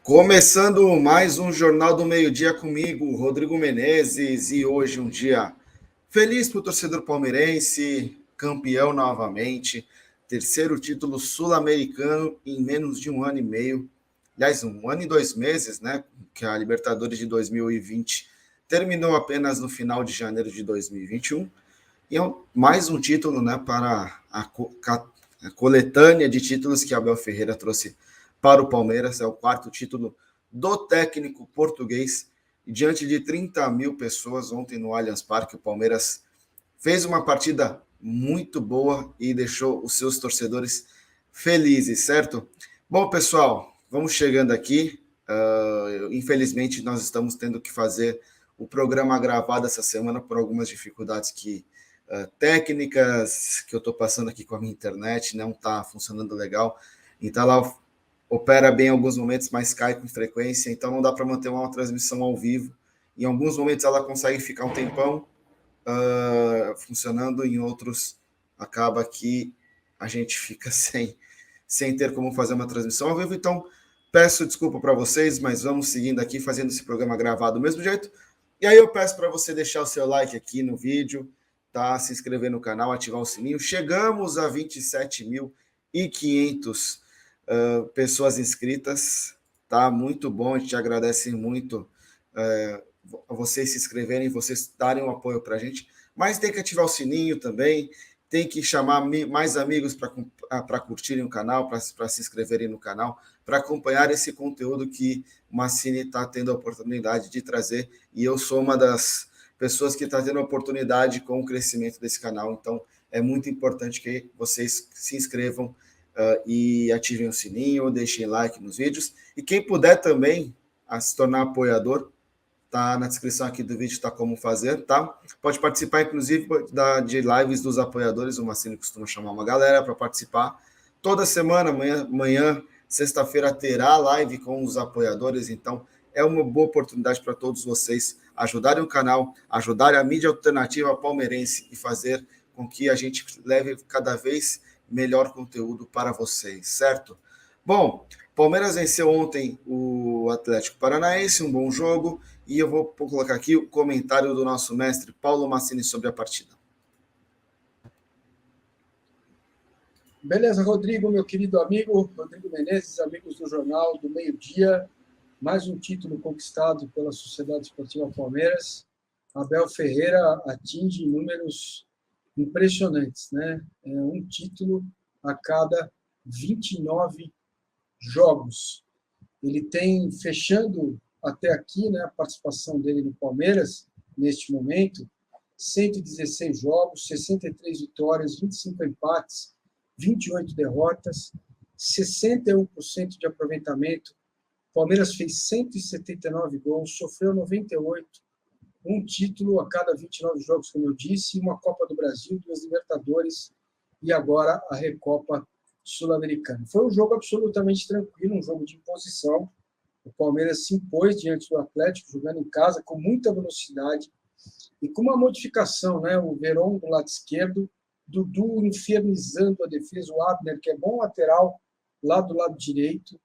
Começando mais um Jornal do Meio-Dia comigo, Rodrigo Menezes, e hoje um dia feliz para o torcedor palmeirense, campeão novamente, terceiro título sul-americano em menos de um ano e meio, aliás, um ano e 2 meses, né? Que a Libertadores de 2020 terminou apenas no final de janeiro de 2021, e é mais um título, né, para a coletânea de títulos que Abel Ferreira trouxe para o Palmeiras. É o quarto título do técnico português. E diante de 30 mil pessoas ontem no Allianz Parque, o Palmeiras fez uma partida muito boa e deixou os seus torcedores felizes, certo? Bom, pessoal, vamos chegando aqui. Infelizmente, nós estamos tendo que fazer o programa gravado essa semana por algumas dificuldades técnicas que eu estou passando aqui com a minha internet, não está funcionando legal. Então, ela opera bem em alguns momentos, mas cai com frequência, então não dá para manter uma transmissão ao vivo. Em alguns momentos ela consegue ficar um tempão funcionando, em outros acaba que a gente fica sem ter como fazer uma transmissão ao vivo. Então, peço desculpa para vocês, mas vamos seguindo aqui, fazendo esse programa gravado do mesmo jeito. E aí eu peço para você deixar o seu like aqui no vídeo, tá? Se inscrever no canal, ativar o sininho. Chegamos a 27.500 pessoas inscritas, tá? Muito bom, a gente agradece muito vocês se inscreverem, vocês darem um apoio para a gente, mas tem que ativar o sininho também, tem que chamar mais amigos para curtirem o canal, para se inscreverem no canal, para acompanhar esse conteúdo que o Massini está tendo a oportunidade de trazer, e eu sou uma das pessoas que está tendo a oportunidade com o crescimento desse canal, então é muito importante que vocês se inscrevam e ativem o sininho, deixem like nos vídeos, e quem puder também se tornar apoiador, tá na descrição aqui do vídeo, tá como fazer, tá? Pode participar, inclusive, de lives dos apoiadores, o Massini costuma chamar uma galera para participar. Toda semana, amanhã sexta-feira, terá live com os apoiadores, então é uma boa oportunidade para todos vocês ajudarem o canal, ajudarem a mídia alternativa palmeirense e fazer com que a gente leve cada vez melhor conteúdo para vocês, certo? Bom, Palmeiras venceu ontem o Atlético Paranaense, um bom jogo, e eu vou colocar aqui o comentário do nosso mestre Paulo Massini sobre a partida. Beleza, Rodrigo, meu querido amigo, Rodrigo Menezes, amigos do Jornal do Meio-Dia, mais um título conquistado pela Sociedade Esportiva Palmeiras. Abel Ferreira atinge números impressionantes, né? É um título a cada 29 jogos. Ele tem, fechando até aqui, né, a participação dele no Palmeiras, neste momento, 116 jogos, 63 vitórias, 25 empates, 28 derrotas, 61% de aproveitamento. O Palmeiras fez 179 gols, sofreu 98, um título a cada 29 jogos, como eu disse, uma Copa do Brasil, 2 Libertadores e agora a Recopa Sul-Americana. Foi um jogo absolutamente tranquilo, um jogo de imposição. O Palmeiras se impôs diante do Atlético, jogando em casa com muita velocidade e com uma modificação, né? O Verón do lado esquerdo, Dudu infernizando a defesa, o Abner, que é bom lateral, lá do lado direito,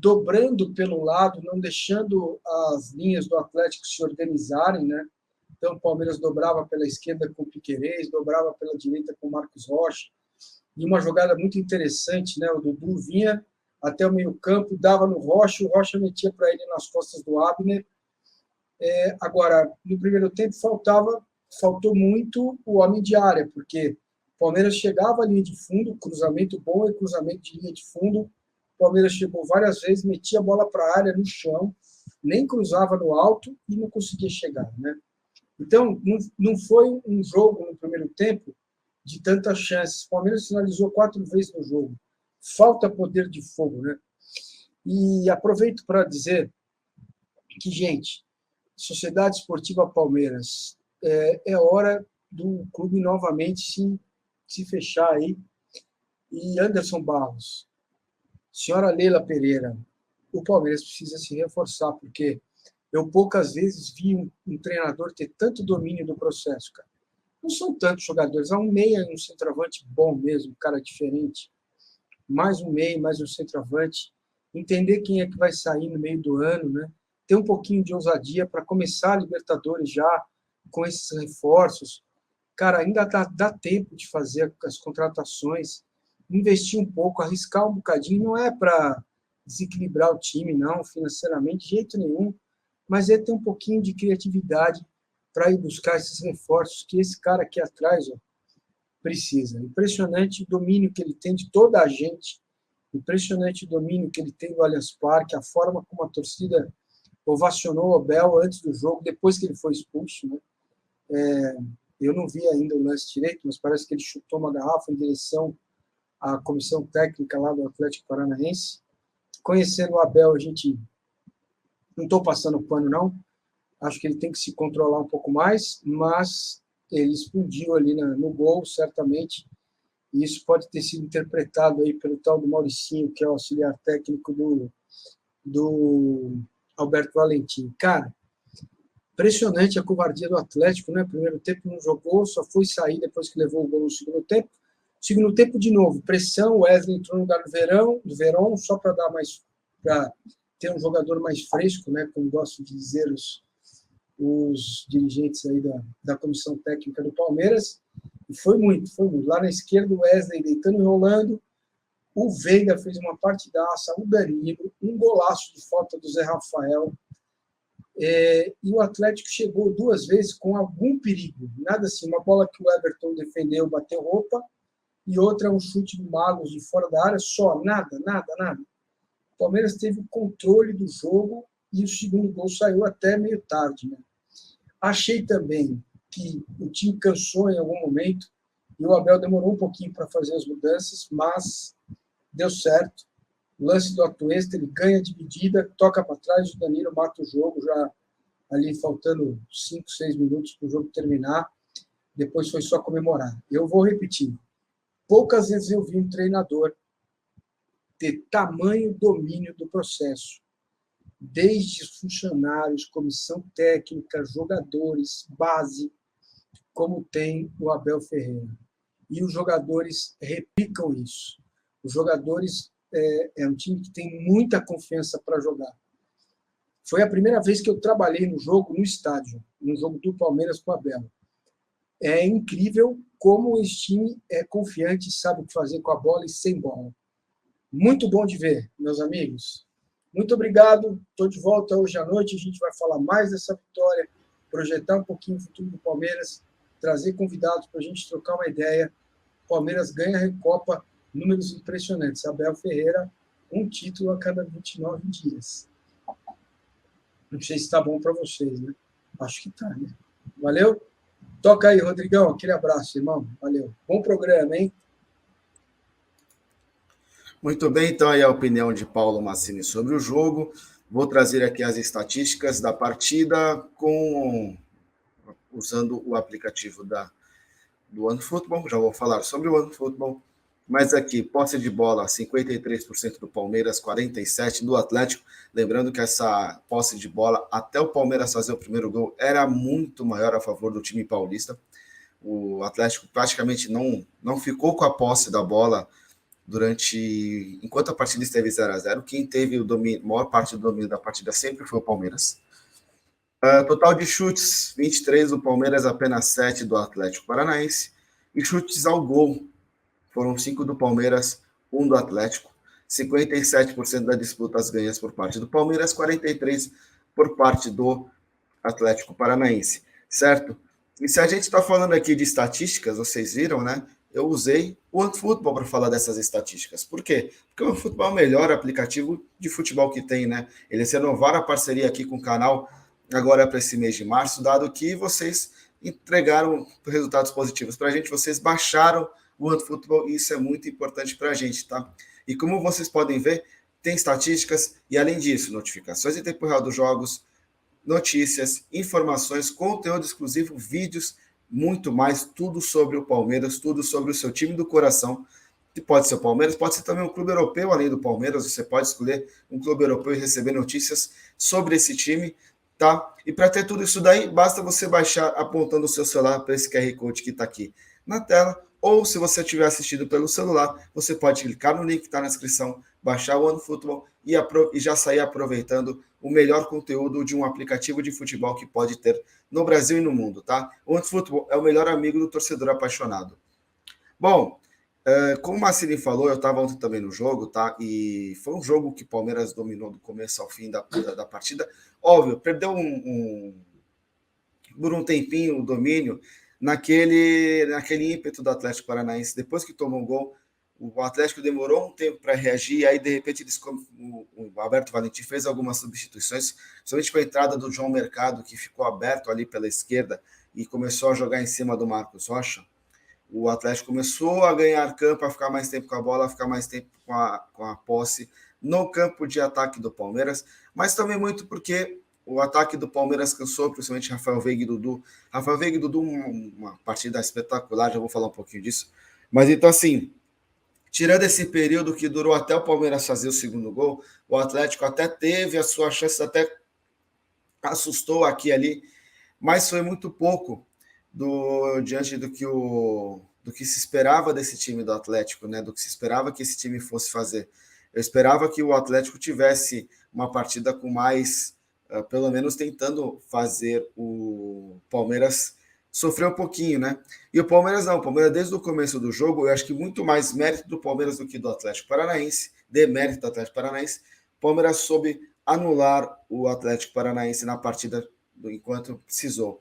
dobrando pelo lado, não deixando as linhas do Atlético se organizarem, né? Então o Palmeiras dobrava pela esquerda com o Piquerez, dobrava pela direita com o Marcos Rocha, e uma jogada muito interessante, né? O Dudu vinha até o meio-campo, dava no Rocha, o Rocha metia para ele nas costas do Abner. Agora, no primeiro tempo, faltou muito o homem de área, porque o Palmeiras chegava à linha de fundo, cruzamento bom e cruzamento de linha de fundo. O Palmeiras chegou várias vezes, metia a bola para a área no chão, nem cruzava no alto e não conseguia chegar, né? Então, não foi um jogo no primeiro tempo de tantas chances. O Palmeiras finalizou 4 vezes no jogo. Falta poder de fogo, né? E aproveito para dizer que, gente, Sociedade Esportiva Palmeiras, é hora do clube novamente se fechar aí. E Anderson Barros, senhora Leila Pereira, o Palmeiras precisa se reforçar, porque eu poucas vezes vi um treinador ter tanto domínio do processo, cara. Não são tantos jogadores, há um meia e um centroavante bom mesmo, cara diferente. Mais um meia, mais um centroavante. entender quem é que vai sair no meio do ano, né? Ter um pouquinho de ousadia para começar a Libertadores já com esses reforços. Cara, ainda dá tempo de fazer as contratações, investir um pouco, arriscar um bocadinho, não é para desequilibrar o time, não, financeiramente, de jeito nenhum, mas é ter um pouquinho de criatividade para ir buscar esses reforços que esse cara aqui atrás, ó, precisa. Impressionante o domínio que ele tem de toda a gente, impressionante o domínio que ele tem do Allianz Parque, a forma como a torcida ovacionou o Abel antes do jogo, depois que ele foi expulso, né? Eu não vi ainda o lance direito, mas parece que ele chutou uma garrafa em direção à comissão técnica lá do Atlético Paranaense. Conhecendo o Abel, a gente não estou passando pano, não. Acho que ele tem que se controlar um pouco mais, mas ele explodiu ali no gol, certamente. E isso pode ter sido interpretado aí pelo tal do Mauricinho, que é o auxiliar técnico do Alberto Valentim. Cara, impressionante a covardia do Atlético, né? Primeiro tempo não jogou, só foi sair depois que levou o gol no segundo tempo. Segundo tempo, de novo, pressão, o Wesley entrou no lugar do Verón, só para ter um jogador mais fresco, né? Como gostam de dizer os dirigentes aí da comissão técnica do Palmeiras. E foi muito. Lá na esquerda, o Wesley deitando e rolando. O Veiga fez uma partidaça, o Danilo, um golaço de falta do Zé Rafael. E o Atlético chegou 2 vezes com algum perigo. Nada assim, uma bola que o Everton defendeu, bateu roupa, e outra um chute do Magos de fora da área, só, nada. O Palmeiras teve o controle do jogo e o segundo gol saiu até meio tarde, né? Achei também que o time cansou em algum momento e o Abel demorou um pouquinho para fazer as mudanças, mas deu certo. O lance do Atuesta, ele ganha dividida, toca para trás, o Danilo mata o jogo, já ali faltando 5, 6 minutos para o jogo terminar. Depois foi só comemorar. Eu vou repetir. Poucas vezes eu vi um treinador ter tamanho domínio do processo. Desde funcionários, comissão técnica, jogadores, base, como tem o Abel Ferreira. E os jogadores replicam isso. Os jogadores é um time que tem muita confiança para jogar. Foi a primeira vez que eu trabalhei no jogo, no estádio, no jogo do Palmeiras com o Abel. É incrível como esse time é confiante e sabe o que fazer com a bola e sem bola. Muito bom de ver, meus amigos. Muito obrigado. Estou de volta hoje à noite. A gente vai falar mais dessa vitória, projetar um pouquinho o futuro do Palmeiras, trazer convidados para a gente trocar uma ideia. O Palmeiras ganha a Recopa, números impressionantes. Abel Ferreira, um título a cada 29 dias. Não sei se está bom para vocês, né? Acho que está, né? Valeu? Toca aí, Rodrigão. Aquele abraço, irmão. Valeu. Bom programa, hein? Muito bem, então aí a opinião de Paulo Massini sobre o jogo. Vou trazer aqui as estatísticas da partida usando o aplicativo do OneFootball. Já vou falar sobre o OneFootball. Mas aqui, posse de bola, 53% do Palmeiras, 47% do Atlético. Lembrando que essa posse de bola, até o Palmeiras fazer o primeiro gol, era muito maior a favor do time paulista. O Atlético praticamente não ficou com a posse da bola enquanto a partida esteve 0-0. Quem teve a maior parte do domínio da partida sempre foi o Palmeiras. Total de chutes, 23 do Palmeiras, apenas 7 do Atlético Paranaense. E chutes ao gol, foram 5 do Palmeiras, 1 do Atlético. 57% das disputas ganhas por parte do Palmeiras, 43% por parte do Atlético Paranaense, certo? E se a gente está falando aqui de estatísticas, vocês viram, né? Eu usei o OneFootball para falar dessas estatísticas. Por quê? Porque o OneFootball é o melhor aplicativo de futebol que tem, né? Eles renovaram a parceria aqui com o canal agora para esse mês de março, dado que vocês entregaram resultados positivos para a gente, vocês baixaram o OneFootball e isso é muito importante para a gente, tá? E como vocês podem ver, tem estatísticas e, além disso, notificações em tempo real dos jogos, notícias, informações, conteúdo exclusivo, vídeos, muito mais, tudo sobre o Palmeiras, tudo sobre o seu time do coração, que pode ser o Palmeiras, pode ser também um clube europeu além do Palmeiras, você pode escolher um clube europeu e receber notícias sobre esse time, tá? E para ter tudo isso daí, basta você baixar apontando o seu celular para esse QR Code que está aqui na tela, ou se você estiver assistindo pelo celular, você pode clicar no link que está na descrição, baixar o OneFootball e já sair aproveitando o melhor conteúdo de um aplicativo de futebol que pode ter no Brasil e no mundo, tá? O OneFootball é o melhor amigo do torcedor apaixonado. Bom, como o Massini falou, eu estava ontem também no jogo, tá? E foi um jogo que o Palmeiras dominou do começo ao fim da partida. Óbvio, perdeu por um tempinho o domínio naquele ímpeto do Atlético Paranaense. Depois que tomou um gol, o Atlético demorou um tempo para reagir, e aí de repente o Alberto Valentim fez algumas substituições, principalmente com a entrada do João Mercado, que ficou aberto ali pela esquerda e começou a jogar em cima do Marcos Rocha. O Atlético começou a ganhar campo, a ficar mais tempo com a bola, a ficar mais tempo com a posse no campo de ataque do Palmeiras, mas também muito porque o ataque do Palmeiras cansou, principalmente Rafael Veiga e Dudu. Rafael Veiga e Dudu, uma partida espetacular, já vou falar um pouquinho disso. Mas então, assim, tirando esse período que durou até o Palmeiras fazer o segundo gol, o Atlético até teve as suas chances, até assustou aqui e ali, mas foi muito pouco diante do que se esperava desse time do Atlético, né? Do que se esperava que esse time fosse fazer. Eu esperava que o Atlético tivesse uma partida com mais, pelo menos tentando fazer o Palmeiras sofrer um pouquinho, né? E o Palmeiras não, o Palmeiras desde o começo do jogo, eu acho que muito mais mérito do Palmeiras do que do Atlético Paranaense, demérito do Atlético Paranaense, o Palmeiras soube anular o Atlético Paranaense na partida enquanto precisou.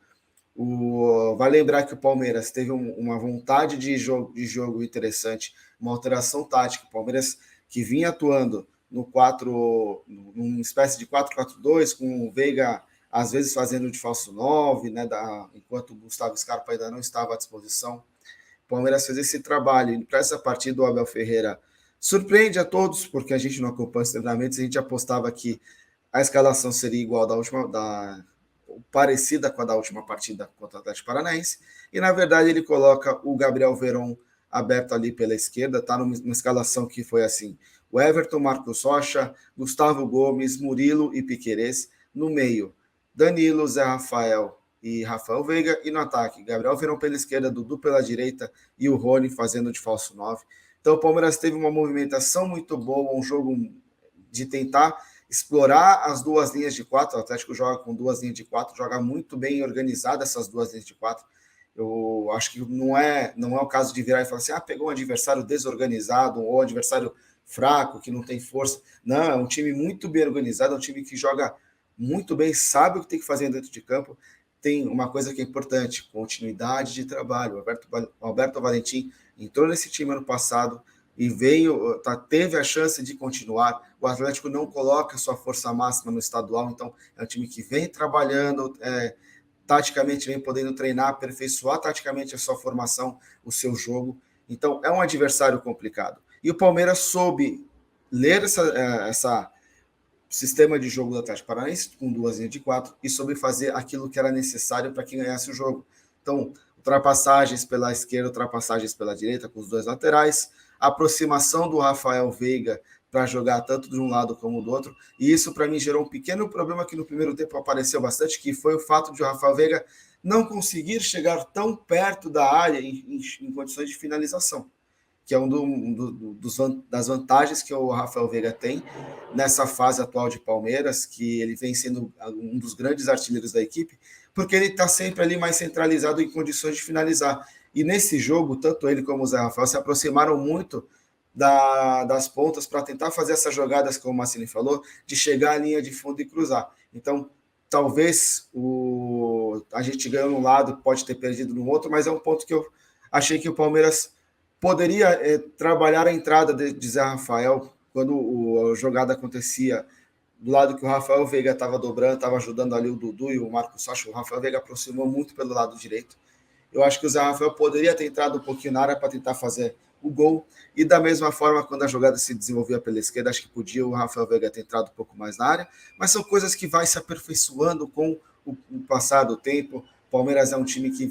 Vai lembrar que o Palmeiras teve uma vontade de jogo interessante, uma alteração tática. O Palmeiras que vinha atuando numa espécie de 4-4-2, com o Veiga às vezes fazendo de falso 9, né, enquanto o Gustavo Scarpa ainda não estava à disposição. O Palmeiras fez esse trabalho. E para essa partida, o Abel Ferreira surpreende a todos, porque a gente não acompanha os treinamentos, a gente apostava que a escalação seria igual parecida com a da última partida contra o Atlético Paranaense, e na verdade ele coloca o Gabriel Veron aberto ali pela esquerda, tá numa escalação que foi assim: o Everton, Marcos Rocha, Gustavo Gomes, Murilo e Piquerez, no meio Danilo, Zé Rafael e Rafael Veiga, e no ataque Gabriel Veron pela esquerda, Dudu pela direita e o Rony fazendo de falso 9. Então o Palmeiras teve uma movimentação muito boa, um jogo de tentar explorar as duas linhas de quatro. O Atlético joga com duas linhas de quatro, joga muito bem organizada essas duas linhas de quatro. Eu acho que não é o caso de virar e falar assim, pegou um adversário desorganizado ou um adversário fraco, que não tem força. Não, é um time muito bem organizado, é um time que joga muito bem, sabe o que tem que fazer dentro de campo. Tem uma coisa que é importante, continuidade de trabalho. O Alberto Valentim entrou nesse time ano passado, e teve a chance de continuar. O Atlético não coloca sua força máxima no estadual, então é um time que vem trabalhando, taticamente vem podendo treinar, aperfeiçoar taticamente a sua formação, o seu jogo. Então é um adversário complicado. E o Palmeiras soube ler essa sistema de jogo do Atlético Paranaense, com duas linhas de quatro, e soube fazer aquilo que era necessário para que ganhasse o jogo. Então, ultrapassagens pela esquerda, ultrapassagens pela direita, com os dois laterais, aproximação do Rafael Veiga para jogar tanto de um lado como do outro, e isso para mim gerou um pequeno problema que no primeiro tempo apareceu bastante, que foi o fato de o Rafael Veiga não conseguir chegar tão perto da área em condições de finalização, que é das vantagens que o Rafael Veiga tem nessa fase atual de Palmeiras, que ele vem sendo um dos grandes artilheiros da equipe, porque ele está sempre ali mais centralizado em condições de finalizar. E nesse jogo, tanto ele como o Zé Rafael se aproximaram muito das pontas para tentar fazer essas jogadas, como o Massini falou, de chegar à linha de fundo e cruzar. Então, talvez a gente ganhou num lado, pode ter perdido no outro, mas é um ponto que eu achei que o Palmeiras poderia trabalhar a entrada de Zé Rafael quando a jogada acontecia do lado que o Rafael Veiga estava dobrando, estava ajudando ali o Dudu e o Marcos Rocha. O Rafael Veiga aproximou muito pelo lado direito. Eu acho que o Zé Rafael poderia ter entrado um pouquinho na área para tentar fazer o gol, e da mesma forma, quando a jogada se desenvolvia pela esquerda, acho que podia o Rafael Veiga ter entrado um pouco mais na área, mas são coisas que vai se aperfeiçoando com o passar do tempo. O Palmeiras é um time que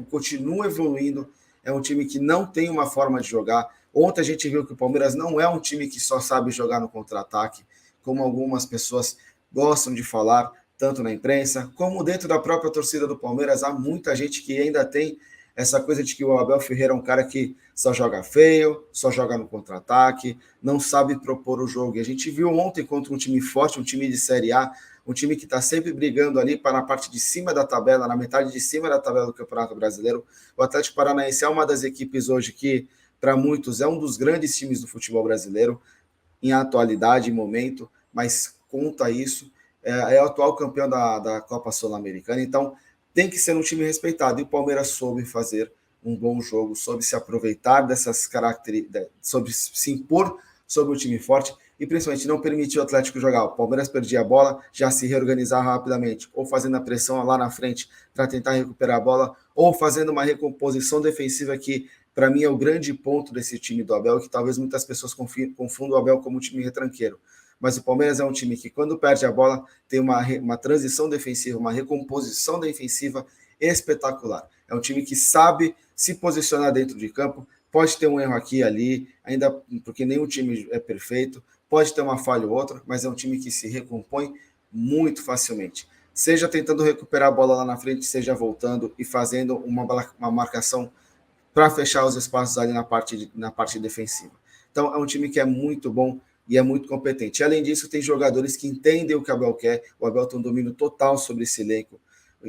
continua evoluindo, é um time que não tem uma forma de jogar. Ontem a gente viu que o Palmeiras não é um time que só sabe jogar no contra-ataque, como algumas pessoas gostam de falar, tanto na imprensa, como dentro da própria torcida do Palmeiras. Há muita gente que ainda tem essa coisa de que o Abel Ferreira é um cara que só joga feio, só joga no contra-ataque, não sabe propor o jogo. E a gente viu ontem contra um time forte, um time de Série A, um time que está sempre brigando ali para na parte de cima da tabela, na metade de cima da tabela do Campeonato Brasileiro. O Atlético Paranaense é uma das equipes hoje que, para muitos, é um dos grandes times do futebol brasileiro, em atualidade, em momento, mas conta isso, é o atual campeão da Copa Sul-Americana, então tem que ser um time respeitado, e o Palmeiras soube fazer um bom jogo, soube se aproveitar dessas características, soube se impor sobre o time forte, e principalmente não permitir o Atlético jogar. O Palmeiras perdia a bola, já se reorganizar rapidamente, ou fazendo a pressão lá na frente para tentar recuperar a bola, ou fazendo uma recomposição defensiva que, para mim, é o grande ponto desse time do Abel, que talvez muitas pessoas confundam o Abel como um time retranqueiro. Mas o Palmeiras é um time que, quando perde a bola, tem uma transição defensiva, uma recomposição defensiva espetacular. É um time que sabe se posicionar dentro de campo, pode ter um erro aqui e ali, ainda porque nenhum time é perfeito, pode ter uma falha ou outra, mas é um time que se recompõe muito facilmente. Seja tentando recuperar a bola lá na frente, seja voltando e fazendo uma marcação para fechar os espaços ali na parte defensiva. Então, é um time que é muito bom e é muito competente. Além disso, tem jogadores que entendem o que o Abel quer. O Abel tem um domínio total sobre esse elenco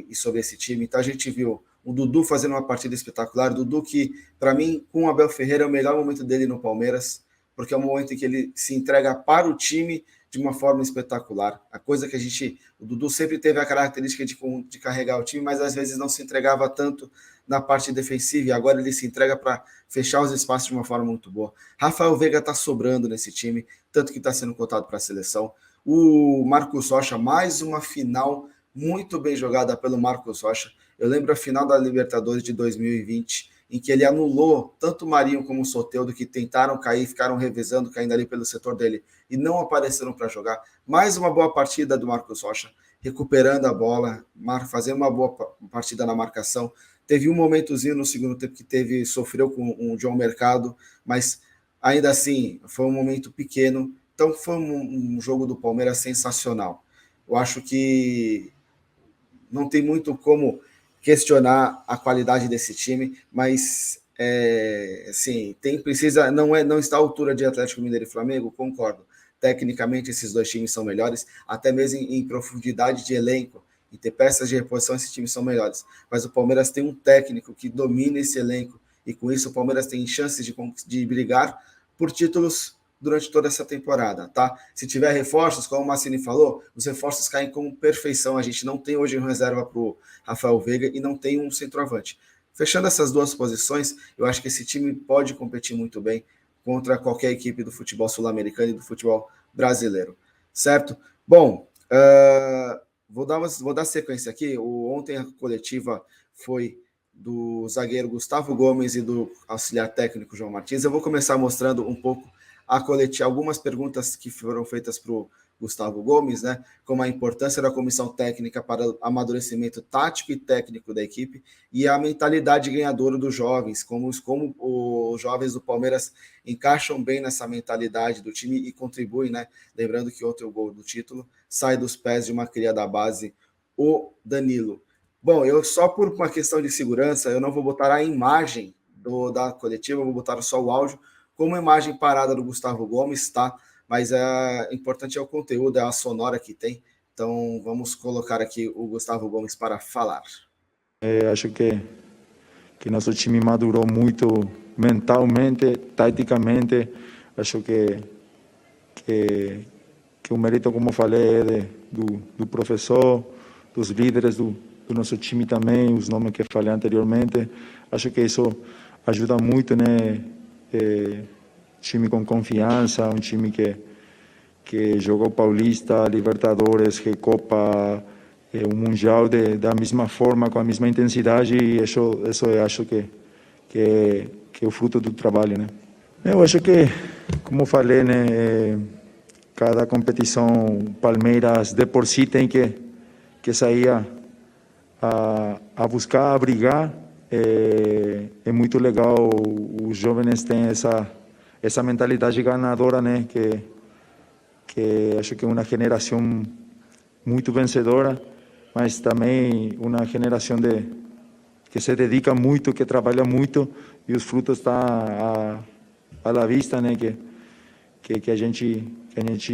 e sobre esse time. Então, a gente viu o Dudu fazendo uma partida espetacular. O Dudu que, para mim, com o Abel Ferreira, é o melhor momento dele no Palmeiras, porque é um momento em que ele se entrega para o time de uma forma espetacular. A coisa que o Dudu sempre teve a característica de carregar o time, mas às vezes não se entregava tanto na parte defensiva, e agora ele se entrega para fechar os espaços de uma forma muito boa. Rafael Veiga está sobrando nesse time, tanto que está sendo cotado para a seleção. O Marcos Rocha, mais uma final muito bem jogada pelo Marcos Rocha. Eu lembro a final da Libertadores de 2020, em que ele anulou tanto o Marinho como o Soteldo, que tentaram cair, ficaram revezando, caindo ali pelo setor dele, e não apareceram para jogar. Mais uma boa partida do Marcos Rocha, recuperando a bola, fazendo uma boa partida na marcação. Teve um momentozinho no segundo tempo que sofreu com o John Mercado, mas ainda assim foi um momento pequeno. Então foi um jogo do Palmeiras sensacional. Eu acho que não tem muito como questionar a qualidade desse time, mas assim, não está à altura de Atlético Mineiro e Flamengo, concordo. Tecnicamente, esses dois times são melhores, até mesmo em profundidade de elenco e ter peças de reposição, esses times são melhores. Mas o Palmeiras tem um técnico que domina esse elenco, e com isso o Palmeiras tem chances de brigar por títulos durante toda essa temporada, tá? Se tiver reforços, como o Massini falou, os reforços caem com perfeição. A gente não tem hoje uma reserva para o Rafael Veiga e não tem um centroavante. Fechando essas duas posições, eu acho que esse time pode competir muito bem contra qualquer equipe do futebol sul-americano e do futebol brasileiro, certo? Bom, vou dar sequência aqui. Ontem a coletiva foi do zagueiro Gustavo Gomes e do auxiliar técnico João Martins. Eu vou começar mostrando um pouco algumas perguntas que foram feitas para o Gustavo Gomes, né, como a importância da comissão técnica para o amadurecimento tático e técnico da equipe e a mentalidade ganhadora dos jovens, como os jovens do Palmeiras encaixam bem nessa mentalidade do time e contribuem, né? Lembrando que outro gol do título sai dos pés de uma cria da base, o Danilo. Bom, eu só por uma questão de segurança, eu não vou botar a imagem da coletiva, eu vou botar só o áudio, como imagem parada do Gustavo Gomes, tá? Mas importante é o conteúdo, é a sonora que tem. Então, vamos colocar aqui o Gustavo Gomes para falar. Acho que nosso time madurou muito mentalmente, taticamente. Acho que o mérito, como falei, é do professor, dos líderes do nosso time também, os nomes que falei anteriormente. Acho que isso ajuda muito, né? Time com confiança, um time que jogou Paulista, Libertadores, Recopa, um Mundial da mesma forma, com a mesma intensidade, e isso eu acho que é o fruto do trabalho, né? Eu acho que, como falei, né, cada competição, Palmeiras de por si tem que sair a buscar, a brigar. É muito legal, os jovens têm essa mentalidade ganadora, né? Que acho que é uma geração muito vencedora, mas também uma geração que se dedica muito, que trabalha muito, e os frutos estão à vista, né? Que a gente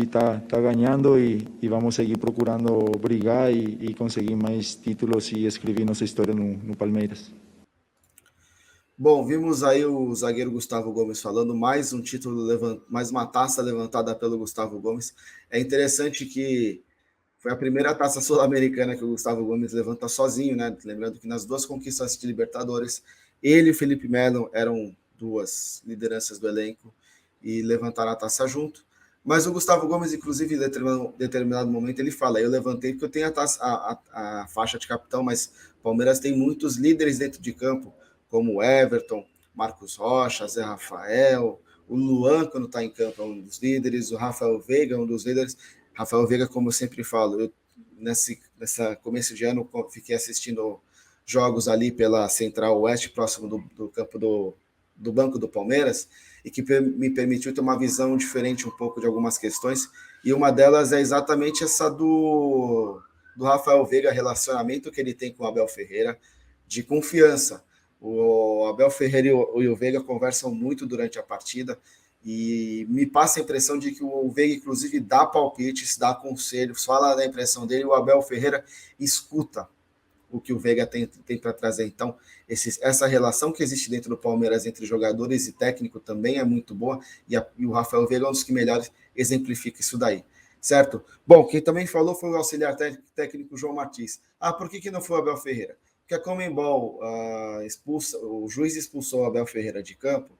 está ganhando e vamos seguir procurando brigar e conseguir mais títulos e escrever nossa história no Palmeiras. Bom, vimos aí o zagueiro Gustavo Gomes falando, mais um título, mais uma taça levantada pelo Gustavo Gomes. É interessante que foi a primeira taça sul-americana que o Gustavo Gomes levanta sozinho, né? Lembrando que nas duas conquistas de Libertadores, ele e o Felipe Melo eram duas lideranças do elenco e levantaram a taça junto. Mas o Gustavo Gomes, inclusive, em determinado momento, ele fala: eu levantei porque eu tenho a faixa de capitão, mas o Palmeiras tem muitos líderes dentro de campo, como Everton, Marcos Rocha, Zé Rafael, o Luan, quando está em campo, é um dos líderes, o Rafael Veiga, um dos líderes. Rafael Veiga, como eu sempre falo, eu nessa começo de ano fiquei assistindo jogos ali pela Central Oeste, próximo do campo do Banco do Palmeiras, e que me permitiu ter uma visão diferente um pouco de algumas questões, e uma delas é exatamente essa do Rafael Veiga, relacionamento que ele tem com o Abel Ferreira, de confiança. O Abel Ferreira e o Veiga conversam muito durante a partida, e me passa a impressão de que o Veiga, inclusive, dá palpites, dá conselhos, fala da impressão dele, e o Abel Ferreira escuta o que o Veiga tem para trazer. Então, essa relação que existe dentro do Palmeiras entre jogadores e técnico também é muito boa, e o Rafael Veiga é um dos que melhores exemplifica isso daí, certo? Bom, quem também falou foi o auxiliar técnico João Martins. Por que não foi o Abel Ferreira? Porque a Conmebol o juiz expulsou o Abel Ferreira de campo,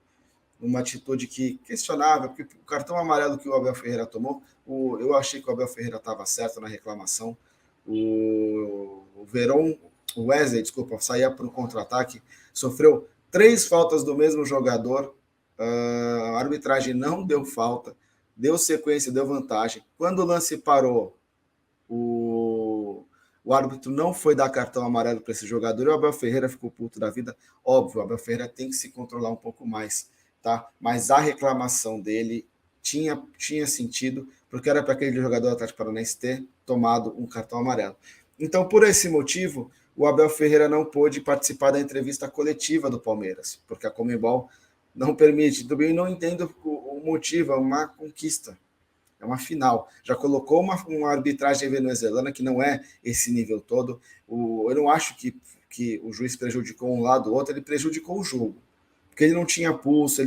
numa atitude que questionável, porque o cartão amarelo que o Abel Ferreira tomou, eu achei que o Abel Ferreira estava certo na reclamação. O Wesley, saía para o contra-ataque, sofreu 3 faltas do mesmo jogador, a arbitragem não deu falta, deu sequência, deu vantagem. Quando o lance parou, o árbitro não foi dar cartão amarelo para esse jogador, e o Abel Ferreira ficou puto da vida. Óbvio, o Abel Ferreira tem que se controlar um pouco mais, tá? Mas a reclamação dele tinha sentido, porque era para aquele jogador do Atlético Paranaense ter tomado um cartão amarelo. Então, por esse motivo, o Abel Ferreira não pôde participar da entrevista coletiva do Palmeiras, porque a Conmebol não permite. Também não entendo o motivo, é uma conquista, é uma final. Já colocou uma arbitragem venezuelana que não é esse nível todo. Eu não acho que o juiz prejudicou um lado ou outro, ele prejudicou o jogo, porque ele não tinha pulso,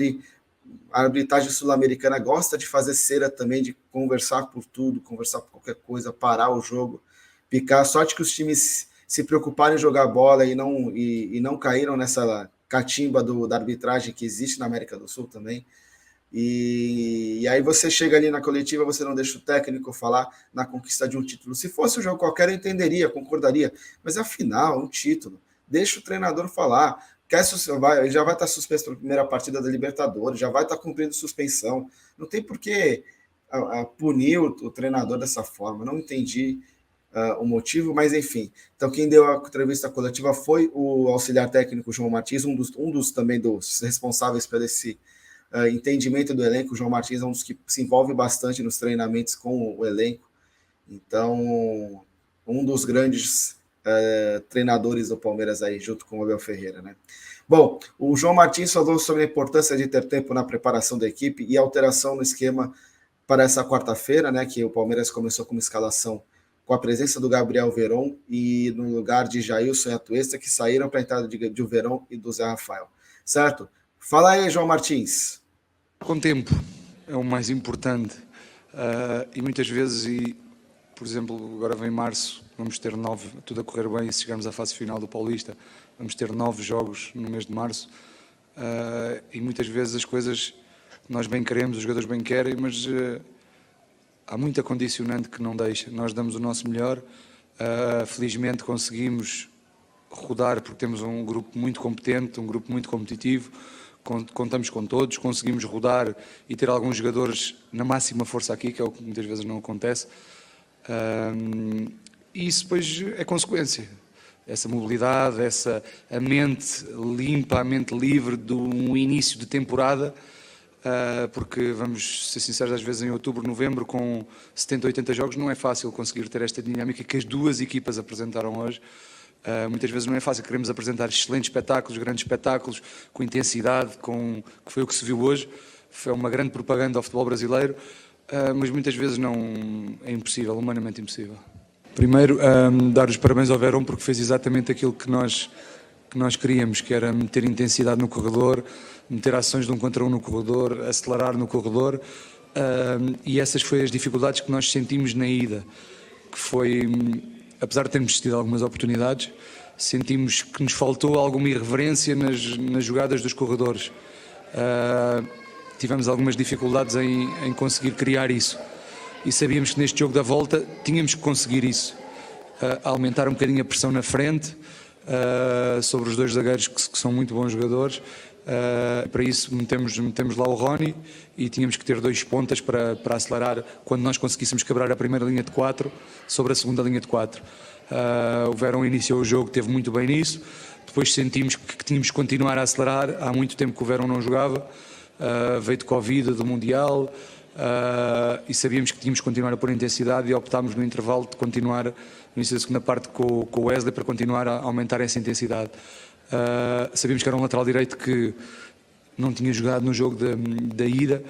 a arbitragem sul-americana gosta de fazer cera também, de conversar por tudo, conversar por qualquer coisa, parar o jogo, picar. Sorte que os times se preocuparam em jogar bola e não caíram nessa catimba da arbitragem que existe na América do Sul também. E aí você chega ali na coletiva, você não deixa o técnico falar na conquista de um título. Se fosse um jogo qualquer, eu entenderia, concordaria. Mas afinal, um título. Deixa o treinador falar. Ele já vai estar suspenso pela primeira partida da Libertadores, já vai estar cumprindo suspensão. Não tem por que punir o treinador dessa forma. Não entendi o motivo, mas enfim. Então, quem deu a entrevista coletiva foi o auxiliar técnico João Martins, um dos também dos responsáveis por esse entendimento do elenco. O João Martins é um dos que se envolve bastante nos treinamentos com o elenco. Então, um dos grandes treinadores do Palmeiras aí, junto com o Abel Ferreira, né? Bom, o João Martins falou sobre a importância de ter tempo na preparação da equipe e alteração no esquema para essa quarta-feira, né? Que o Palmeiras começou com uma escalação com a presença do Gabriel Veron e no lugar de Jailson e Atuesta, que saíram para a entrada de Veron e do Zé Rafael, certo? Fala aí, João Martins. Com tempo é o mais importante, e muitas vezes, por exemplo, agora vem março, vamos ter 9, tudo a correr bem, se chegarmos à fase final do Paulista, vamos ter 9 jogos no mês de março, e muitas vezes as coisas nós bem queremos, os jogadores bem querem, mas há muita condicionante que não deixa. Nós damos o nosso melhor, felizmente conseguimos rodar porque temos um grupo muito competente, um grupo muito competitivo, contamos com todos, conseguimos rodar e ter alguns jogadores na máxima força aqui, que é o que muitas vezes não acontece. E isso depois é consequência. Essa mobilidade, a mente limpa, a mente livre de um início de temporada, porque, vamos ser sinceros, às vezes em outubro, novembro, com 70, 80 jogos, não é fácil conseguir ter esta dinâmica que as duas equipas apresentaram hoje. Muitas vezes não é fácil, queremos apresentar excelentes espetáculos, grandes espetáculos, com intensidade, que foi o que se viu hoje. Foi uma grande propaganda ao futebol brasileiro, mas muitas vezes não é impossível, humanamente impossível. Primeiro, dar os parabéns ao Verón, porque fez exatamente aquilo que nós queríamos, que era meter intensidade no corredor, meter ações de um contra um no corredor, acelerar no corredor, e essas foram as dificuldades que nós sentimos na ida, que foi, apesar de termos tido algumas oportunidades, sentimos que nos faltou alguma irreverência nas jogadas dos corredores. Tivemos algumas dificuldades em conseguir criar isso, e sabíamos que neste jogo da volta tínhamos que conseguir isso, aumentar um bocadinho a pressão na frente, sobre os dois zagueiros que são muito bons jogadores. Para isso metemos lá o Rony e tínhamos que ter 2 pontas para acelerar quando nós conseguíssemos quebrar a primeira linha de 4 sobre a segunda linha de 4. O Verón iniciou o jogo, teve muito bem nisso, depois sentimos que tínhamos que continuar a acelerar. Há muito tempo que o Verón não jogava, veio de Covid, do Mundial, e sabíamos que tínhamos que continuar a pôr intensidade, e optámos no intervalo de continuar no início da segunda parte com o Wesley para continuar a aumentar essa intensidade. Sabíamos que era um lateral direito que não tinha jogado no jogo da ida,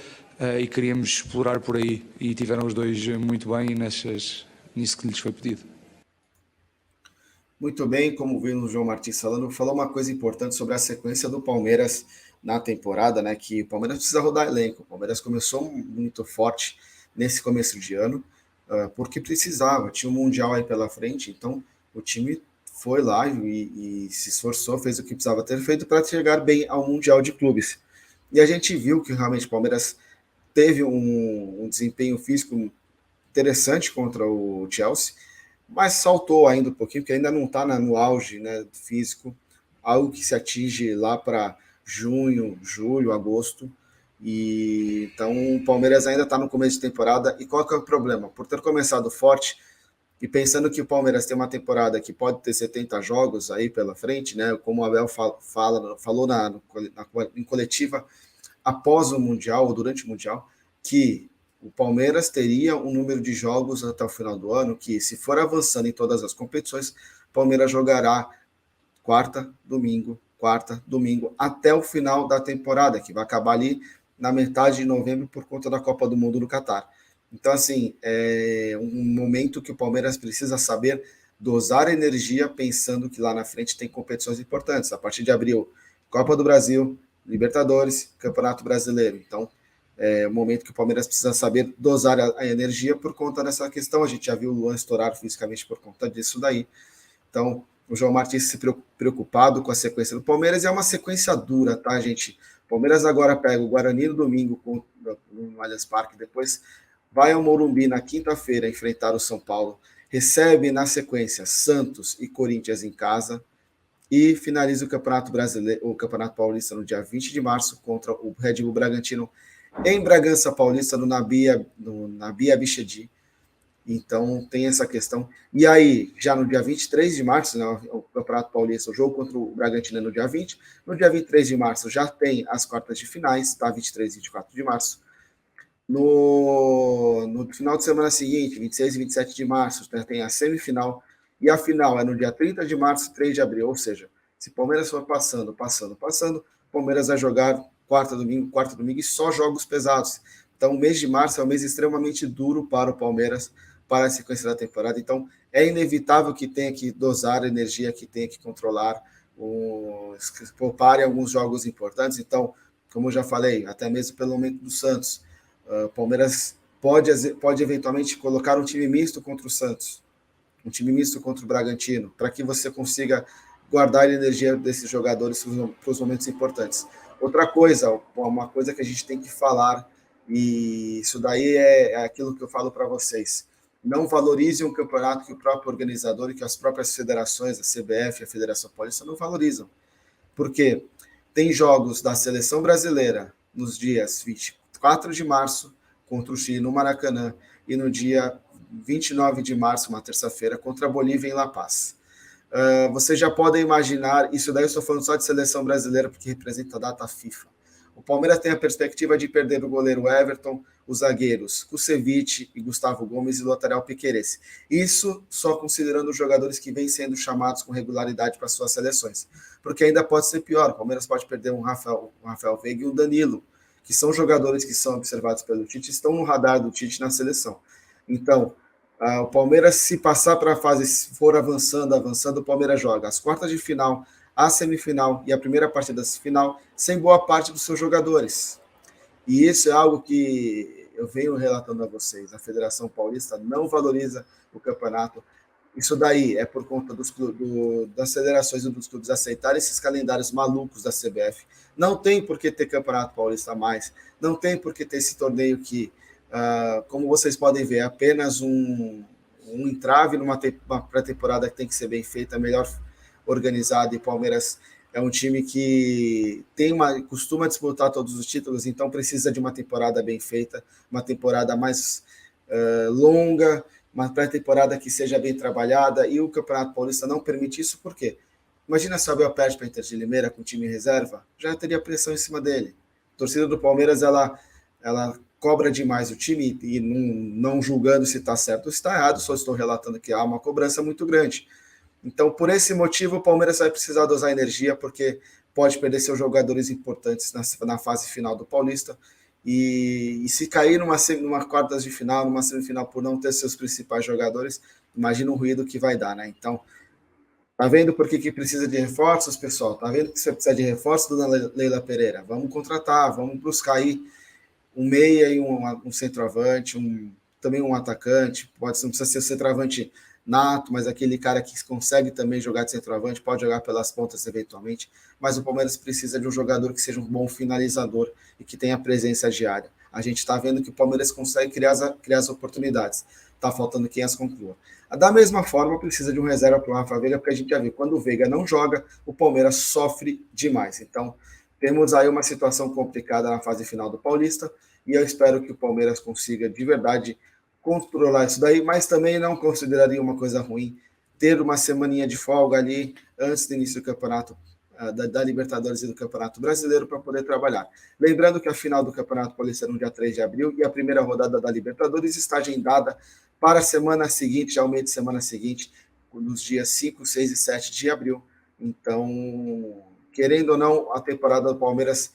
e queríamos explorar por aí, e tiveram os dois muito bem nisso que lhes foi pedido. Muito bem, como viu o João Martins falou uma coisa importante sobre a sequência do Palmeiras na temporada, né? Que o Palmeiras precisa rodar elenco. O Palmeiras começou muito forte nesse começo de ano, porque precisava, tinha um Mundial aí pela frente, então o time foi lá e se esforçou, fez o que precisava ter feito para chegar bem ao Mundial de Clubes. E a gente viu que realmente o Palmeiras teve um desempenho físico interessante contra o Chelsea, mas saltou ainda um pouquinho, porque ainda não está no auge, né, físico, algo que se atinge lá para junho, julho, agosto. E então o Palmeiras ainda está no começo de temporada. E qual que é o problema? Por ter começado forte e pensando que o Palmeiras tem uma temporada que pode ter 70 jogos aí pela frente, né, como o Abel falou em coletiva após o Mundial, ou durante o Mundial, que o Palmeiras teria um número de jogos até o final do ano, que se for avançando em todas as competições, o Palmeiras jogará quarta, domingo, até o final da temporada, que vai acabar ali na metade de novembro por conta da Copa do Mundo no Catar. Então, assim, é um momento que o Palmeiras precisa saber dosar energia, pensando que lá na frente tem competições importantes. A partir de abril, Copa do Brasil, Libertadores, Campeonato Brasileiro. Então, é um momento que o Palmeiras precisa saber dosar a energia por conta dessa questão. A gente já viu o Luan estourar fisicamente por conta disso daí. Então, o João Martins se preocupado com a sequência do Palmeiras, e é uma sequência dura, tá, gente? O Palmeiras agora pega o Guarani no domingo no Allianz Parque, depois vai ao Morumbi na quinta-feira enfrentar o São Paulo, recebe na sequência Santos e Corinthians em casa, e finaliza o Campeonato Brasileiro, o Campeonato Paulista no dia 20 de março contra o Red Bull Bragantino em Bragança Paulista, no Nabi Abichedi. Então tem essa questão. E aí, já no dia 23 de março, né, o Campeonato Paulista, o jogo contra o Bragantino é no dia 20. No dia 23 de março já tem as quartas de finais, tá? 23 e 24 de março. No final de semana seguinte, 26 e 27 de março, tem a semifinal. E a final é no dia 30 de março, 3 de abril. Ou seja, se o Palmeiras for passando, o Palmeiras vai jogar quarta, domingo e só jogos pesados. Então, o mês de março é um mês extremamente duro para o Palmeiras, para a sequência da temporada. Então, é inevitável que tenha que dosar a energia, que tenha que controlar, poupar em alguns jogos importantes. Então, como eu já falei, até mesmo pelo momento do Santos, o Palmeiras pode eventualmente colocar um time misto contra o Santos, um time misto contra o Bragantino, para que você consiga guardar a energia desses jogadores para os momentos importantes. Outra coisa, uma coisa que a gente tem que falar, e isso daí é aquilo que eu falo para vocês: não valorize um campeonato que o próprio organizador e que as próprias federações, a CBF e a Federação Paulista, não valorizam. Porque tem jogos da Seleção Brasileira nos dias 24 de março contra o Chile no Maracanã, e no dia 29 de março, uma terça-feira, contra a Bolívia em La Paz. Vocês já podem imaginar, isso daí eu estou falando só de seleção brasileira, porque representa a data FIFA. O Palmeiras tem a perspectiva de perder o goleiro Everton, os zagueiros Kusevich e Gustavo Gomes e o lateral Piquerez. Isso só considerando os jogadores que vêm sendo chamados com regularidade para suas seleções. Porque ainda pode ser pior. O Palmeiras pode perder um Rafael Veiga e um Danilo, que são jogadores que são observados pelo Tite, estão no radar do Tite na seleção. Então, o Palmeiras, se passar para a fase, se for avançando, o Palmeiras joga as quartas de final, a semifinal e a primeira partida da final, sem boa parte dos seus jogadores. E isso é algo que eu venho relatando a vocês. A Federação Paulista não valoriza o campeonato. Isso daí é por conta das federações e dos clubes aceitarem esses calendários malucos da CBF. Não tem por que ter Campeonato Paulista a mais. Não tem por que ter esse torneio que, como vocês podem ver, é apenas um entrave numa pré-temporada que tem que ser bem feita, melhor organizado, e o Palmeiras é um time que costuma disputar todos os títulos, então precisa de uma temporada bem feita, uma temporada mais longa, uma pré-temporada que seja bem trabalhada, e o Campeonato Paulista não permite isso. Por quê? Imagina se o Abel perde para a Inter de Limeira com time em reserva, já teria pressão em cima dele. A torcida do Palmeiras, ela cobra demais o time, e não julgando se está certo ou se está errado, só estou relatando que há uma cobrança muito grande. Então, por esse motivo, o Palmeiras vai precisar dosar energia, porque pode perder seus jogadores importantes na fase final do Paulista, e se cair numa quartas de final, numa semifinal, por não ter seus principais jogadores, imagina o ruído que vai dar, né? Então, tá vendo por que precisa de reforços, pessoal? Tá vendo que você precisa de reforços, dona Leila Pereira? Vamos contratar, vamos buscar aí um meia e um centroavante, também um atacante, não precisa ser o centroavante nato, mas aquele cara que consegue também jogar de centroavante, pode jogar pelas pontas eventualmente, mas o Palmeiras precisa de um jogador que seja um bom finalizador e que tenha presença diária. A gente está vendo que o Palmeiras consegue criar as oportunidades, está faltando quem as conclua. Da mesma forma, precisa de um reserva para o Rafa Veiga, porque a gente já viu, quando o Veiga não joga, o Palmeiras sofre demais. Então, temos aí uma situação complicada na fase final do Paulista, e eu espero que o Palmeiras consiga, de verdade, controlar isso daí, mas também não consideraria uma coisa ruim ter uma semaninha de folga ali antes do início do campeonato da Libertadores e do Campeonato Brasileiro para poder trabalhar. Lembrando que a final do Campeonato Paulista é no dia 3 de abril e a primeira rodada da Libertadores está agendada para a semana seguinte, já o meio de semana seguinte, nos dias 5, 6 e 7 de abril. Então, querendo ou não, a temporada do Palmeiras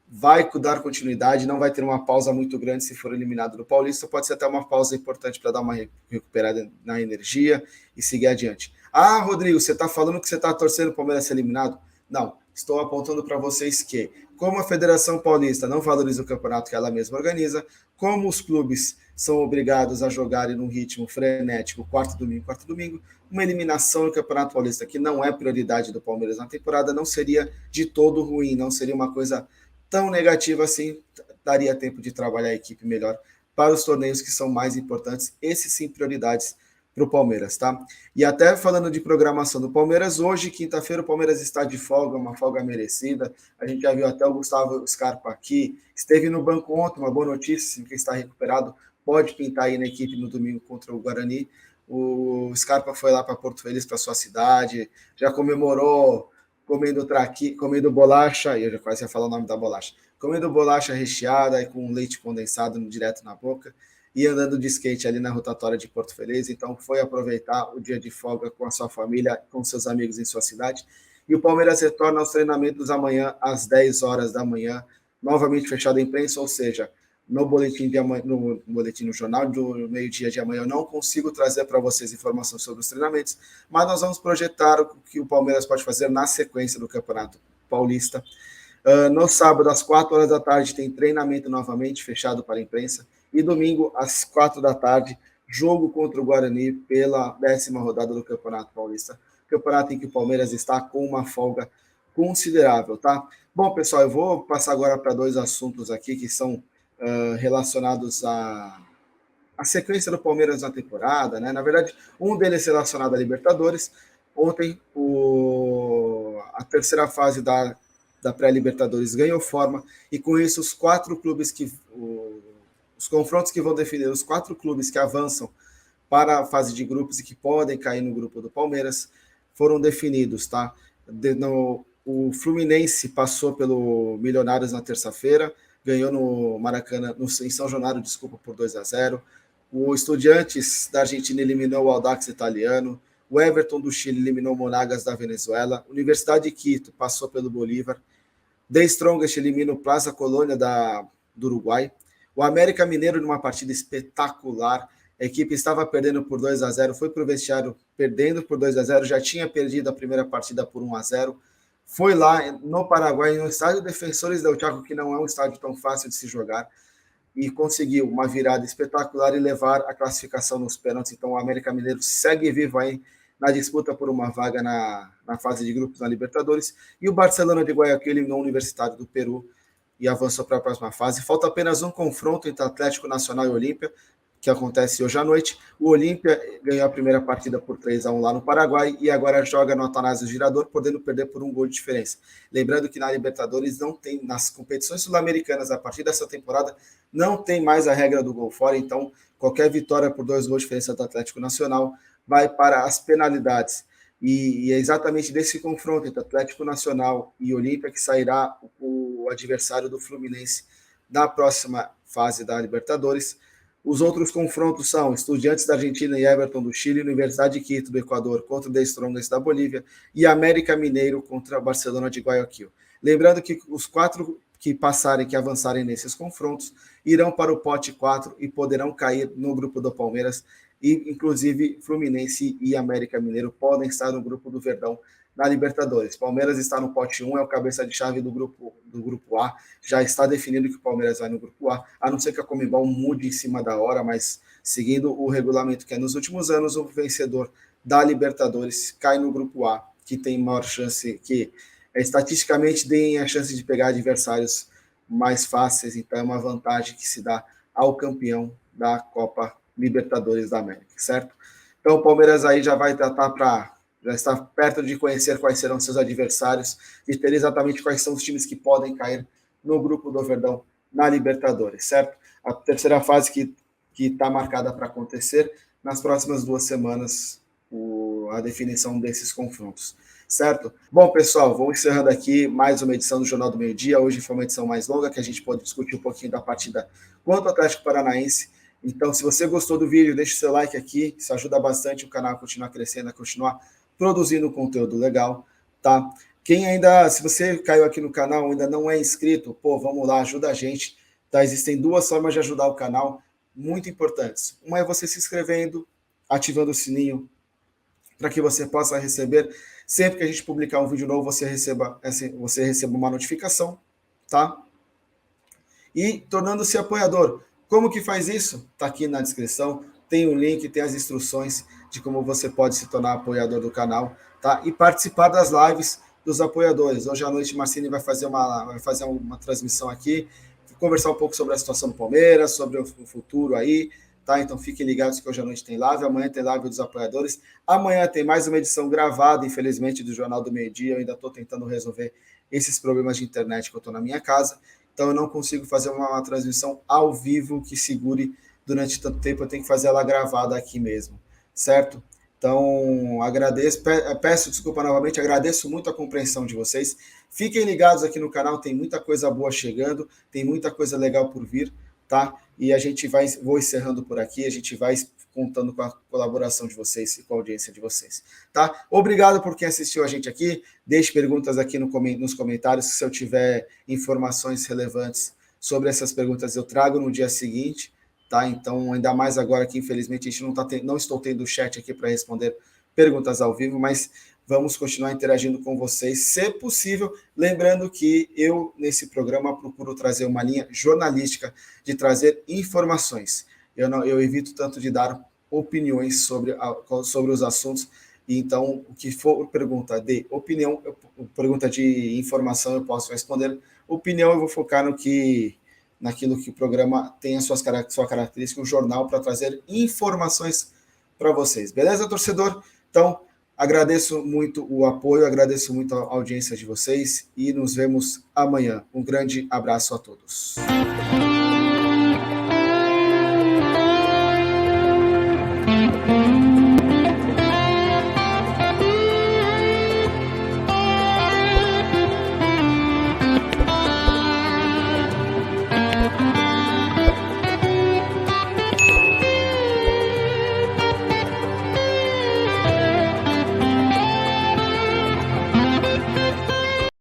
vai dar continuidade, não vai ter uma pausa muito grande se for eliminado do Paulista, pode ser até uma pausa importante para dar uma recuperada na energia e seguir adiante. Ah, Rodrigo, você está falando que você está torcendo o Palmeiras ser eliminado? Não, estou apontando para vocês que, como a Federação Paulista não valoriza o campeonato que ela mesma organiza, como os clubes são obrigados a jogarem num ritmo frenético, quarto domingo, uma eliminação no Campeonato Paulista que não é prioridade do Palmeiras na temporada não seria de todo ruim, não seria uma coisa tão negativa assim, daria tempo de trabalhar a equipe melhor para os torneios que são mais importantes, esses sim prioridades para o Palmeiras, tá? E até falando de programação do Palmeiras, hoje, quinta-feira, o Palmeiras está de folga, uma folga merecida, a gente já viu até o Gustavo Scarpa aqui, esteve no banco ontem, uma boa notícia, que está recuperado, pode pintar aí na equipe no domingo contra o Guarani. O Scarpa foi lá para Porto Feliz, para sua cidade, já comemorou comendo bolacha, eu já quase ia falar o nome da bolacha, comendo bolacha recheada e com leite condensado direto na boca, e andando de skate ali na rotatória de Porto Feliz. Então foi aproveitar o dia de folga com a sua família, com seus amigos em sua cidade. E o Palmeiras retorna aos treinamentos amanhã às 10 horas da manhã, novamente fechado a imprensa, ou seja, no boletim no jornal do meio-dia de amanhã eu não consigo trazer para vocês informações sobre os treinamentos, mas nós vamos projetar o que o Palmeiras pode fazer na sequência do Campeonato Paulista. No sábado, às 4 horas da tarde, tem treinamento novamente, fechado para a imprensa, e domingo, às 4 da tarde, jogo contra o Guarani pela 10ª rodada do Campeonato Paulista, campeonato em que o Palmeiras está com uma folga considerável, tá? Bom, pessoal, eu vou passar agora para 2 assuntos aqui que são relacionados à sequência do Palmeiras na temporada, né? Na verdade, um deles relacionado à Libertadores. Ontem, a terceira fase da pré-Libertadores ganhou forma, e com isso os 4 clubes os confrontos que vão definir os 4 clubes que avançam para a fase de grupos e que podem cair no grupo do Palmeiras foram definidos, tá? O Fluminense passou pelo Milionários na terça-feira, ganhou no Maracanã, em São Januário, desculpa, por 2-0. O Estudiantes da Argentina eliminou o Audax italiano. O Everton do Chile eliminou o Monagas da Venezuela. Universidade de Quito passou pelo Bolívar. The Strongest elimina o Plaza Colônia do Uruguai. O América Mineiro, numa partida espetacular, a equipe estava perdendo por 2-0, foi para o vestiário perdendo por 2-0, já tinha perdido a primeira partida por 1-0, foi lá no Paraguai, no estádio Defensores del Chaco, que não é um estádio tão fácil de se jogar, e conseguiu uma virada espetacular e levar a classificação nos pênaltis. Então o América Mineiro segue vivo aí na disputa por uma vaga na fase de grupos na Libertadores, e o Barcelona de Guayaquil eliminou o Universitário do Peru e avançou para a próxima fase. Falta apenas um confronto entre Atlético Nacional e Olímpia, que acontece hoje à noite. O Olímpia ganhou a primeira partida por 3-1 lá no Paraguai e agora joga no Atanásio Girardot, podendo perder por 1 gol de diferença. Lembrando que na Libertadores não tem, nas competições sul-americanas, a partir dessa temporada, não tem mais a regra do gol fora, então qualquer vitória por 2 gols de diferença do Atlético Nacional vai para as penalidades. E é exatamente desse confronto entre Atlético Nacional e Olímpia que sairá o adversário do Fluminense na próxima fase da Libertadores. Os outros confrontos são Estudiantes da Argentina e Everton do Chile, Universidade de Quito do Equador contra o The Strongest da Bolívia e América Mineiro contra Barcelona de Guayaquil. Lembrando que os 4 que passarem, que avançarem nesses confrontos, irão para o pote 4 e poderão cair no grupo do Palmeiras, e inclusive Fluminense e América Mineiro podem estar no grupo do Verdão na Libertadores. Palmeiras está no pote 1, é o cabeça de chave do grupo A, já está definido que o Palmeiras vai no grupo A não ser que a Conmebol mude em cima da hora, mas seguindo o regulamento que é nos últimos anos, o vencedor da Libertadores cai no grupo A, que tem maior chance, que estatisticamente tem a chance de pegar adversários mais fáceis, então é uma vantagem que se dá ao campeão da Copa Libertadores da América, certo? Então o Palmeiras aí já vai já está perto de conhecer quais serão seus adversários e ter exatamente quais são os times que podem cair no grupo do Verdão na Libertadores, certo? A terceira fase que está marcada para acontecer nas próximas 2 semanas, a definição desses confrontos, certo? Bom, pessoal, vamos encerrando aqui mais uma edição do Jornal do Meio-Dia. Hoje foi uma edição mais longa, que a gente pôde discutir um pouquinho da partida contra o Atlético Paranaense. Então, se você gostou do vídeo, deixe o seu like aqui, isso ajuda bastante o canal a continuar crescendo, a continuar produzindo conteúdo legal, tá? Se você caiu aqui no canal e ainda não é inscrito, vamos lá, ajuda a gente, tá? Existem 2 formas de ajudar o canal, muito importantes. Uma é você se inscrevendo, ativando o sininho, para que você possa receber, sempre que a gente publicar um vídeo novo, você receba uma notificação, tá? E tornando-se apoiador. Como que faz isso? Está aqui na descrição, tem um link, tem as instruções de como você pode se tornar apoiador do canal, tá? E participar das lives dos apoiadores. Hoje à noite, Marcini vai fazer uma transmissão aqui, conversar um pouco sobre a situação do Palmeiras, sobre o futuro aí, tá? Então fiquem ligados que hoje à noite tem live, amanhã tem live dos apoiadores, amanhã tem mais uma edição gravada, infelizmente, do Jornal do Meio-Dia. Eu ainda estou tentando resolver esses problemas de internet que eu estou na minha casa, então eu não consigo fazer uma transmissão ao vivo que segure durante tanto tempo, eu tenho que fazer ela gravada aqui mesmo, certo? Então, peço desculpa novamente, agradeço muito a compreensão de vocês. Fiquem ligados aqui no canal, tem muita coisa boa chegando, tem muita coisa legal por vir, tá? E vou encerrando por aqui, a gente vai contando com a colaboração de vocês e com a audiência de vocês, tá? Obrigado por quem assistiu a gente aqui, deixe perguntas aqui nos comentários, se eu tiver informações relevantes sobre essas perguntas eu trago no dia seguinte, tá? Então, ainda mais agora que infelizmente a gente não estou tendo o chat aqui para responder perguntas ao vivo, mas vamos continuar interagindo com vocês, se possível, lembrando que eu, nesse programa, procuro trazer uma linha jornalística de trazer informações. Eu evito tanto de dar opiniões sobre os assuntos, e então, o que for pergunta de opinião, pergunta de informação, eu posso responder. Opinião, eu vou focar naquilo que o programa tem a sua característica, um jornal para trazer informações para vocês. Beleza, torcedor? Então, agradeço muito o apoio, agradeço muito a audiência de vocês e nos vemos amanhã. Um grande abraço a todos.